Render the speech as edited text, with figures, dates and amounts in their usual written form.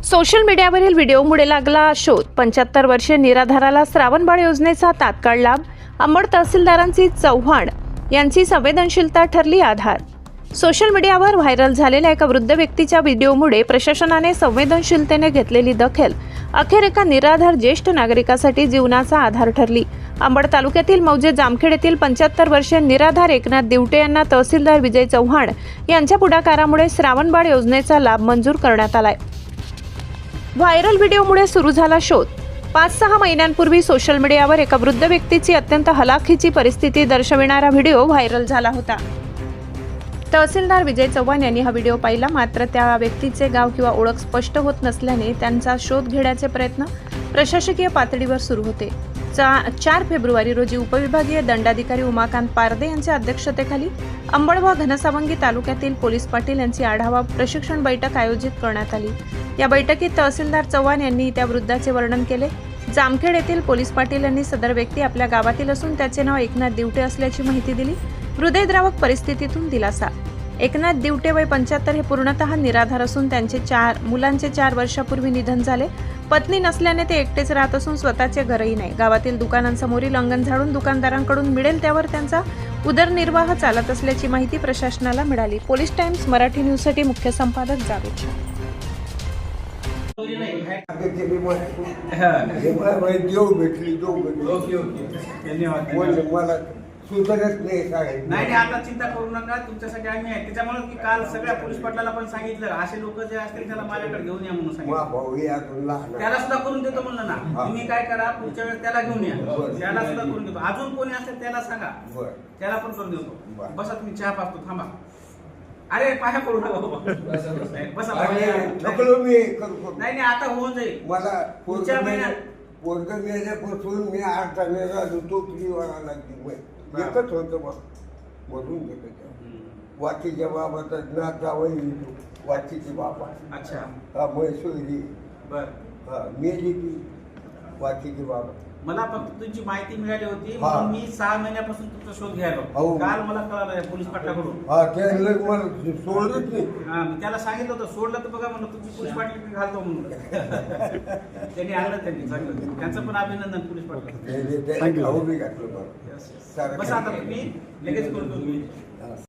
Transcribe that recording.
Social मीडियावरील व्हिडिओमुळे लागला शोध. 75 वर्षीय निराधाराला श्रावणबाळ योजनेचा तात्काळ लाभ. अंबड तहसीलदारांची चव्हाण यांची संवेदनशीलता ठरली आधार. सोशल मीडियावर व्हायरल झालेल्या एका वृद्ध व्यक्तीच्या व्हिडिओमुळे प्रशासनाने संवेदनशीलतेने घेतलेली दखल अखेर एका निराधार ज्येष्ठ नागरिकासाठी जीवनाचा आधार ठरली. अंबड तालुक्यातील मौजे जामखेड येथील 75 वर्षीय निराधार एकनाथ दिवटे यांना तहसीलदार विजय चव्हाण यांच्या पुढाकारामुळे श्रावणबाळ योजनेचा लाभ मंजूर करण्यात आलाय. व्हायरल व्हिडिओमुळे सुरू झाला शोध. 5-6 महिन्यांपूर्वी सोशल मीडियावर एका वृद्ध व्यक्तीची अत्यंत हलाखीची परिस्थिती दर्शविणारा व्हिडिओ व्हायरल झाला होता. तहसीलदार विजय चव्हाण यांनी हा व्हिडिओ पाहिला, मात्र त्या व्यक्तीचे गाव किंवा ओळख स्पष्ट होत नसल्याने त्यांचा शोध घेण्याचे प्रयत्न प्रशासकीय पातळीवर सुरू होते. 4 फेब्रुवारी रोजी उपविभागीय दंडाधिकारी उमाकांत पारदे यांच्या अध्यक्षतेखाली अंबड व घनसावंगी तालुक्यातील पोलीस पाटील यांची आढावा प्रशिक्षण बैठक आयोजित करण्यात आली. या बैठकीत तहसीलदार चव्हाण यांनी त्या वृद्धाचे वर्णन केले. जामखेड येथील पोलीस पाटील यांनी सदर व्यक्ती आपल्या गावातील असून त्याचे नाव एकनाथ दिवटे असल्याची माहिती दिली. हृदयद्रावक परिस्थितीतून दिलासा. एकनाथ दिवटे वय 75 हे पूर्णतः निराधार असून त्यांचे 4 मुलांचे 4 वर्षापूर्वी निधन झाले. पत्नी नसल्याने ते एकटेच राहत असून स्वतःचे घरही नाही. गावातील दुकानांसमोरील अंगण झाडून दुकानदारांकडून मिळेल त्यावर त्यांचा उदरनिर्वाह चालत असल्याची माहिती प्रशासनाला मिळाली. पोलीस टाइम्स मराठी न्यूजसाठी मुख्य संपादक जावेद. नाही आता चिंता करू नका, तुमच्यासाठी आम्ही आहे. त्याच्यामुळे की काल सगळ्या पोलीस पाटलाला पण सांगितलं असे लोक जे असतील त्याला माझ्याकडे घेऊन या म्हणून सांगितलं. त्याला सुद्धा करून देतो म्हणलं ना. तुम्ही काय करा, पुढच्या वेळेस त्याला घेऊन या, त्याला सुद्धा करून देतो. अजून कोणी असेल त्याला सांगा, त्याला पण करून देतो. बसा तुम्ही, चहा पाहतो, थांबा. अरे पाया करू नका, बसा. नाही आता होऊन जाईल. मला पुढच्या महिन्यात मी 8 राहिलो तो लागली एकच होतं मधून वाचीच्या बाबाचा नाथ जावं वाचीची बाबा. अच्छा, हा म्हैसूरी बर. मेली ती वाचीची बाबा. मला फक्त तुमची माहिती मिळाली होती म्हणून मी 6 महिन्यापासून तुमचा शोध घ्यायला. काल मला कळालं पोलीस पाटलाकडून. मला सोडलंच नाही. मी त्याला सांगितलं होतं, सोडलं तर बघा म्हणलं तुमची पोलीस पाटील घालतो म्हणून. त्यांनी आणलं, त्यांनी सांगितलं. त्यांचं पण अभिनंदन पोलीस पाटील. थँक्यू. बस आता तुम्ही लगेच करतो.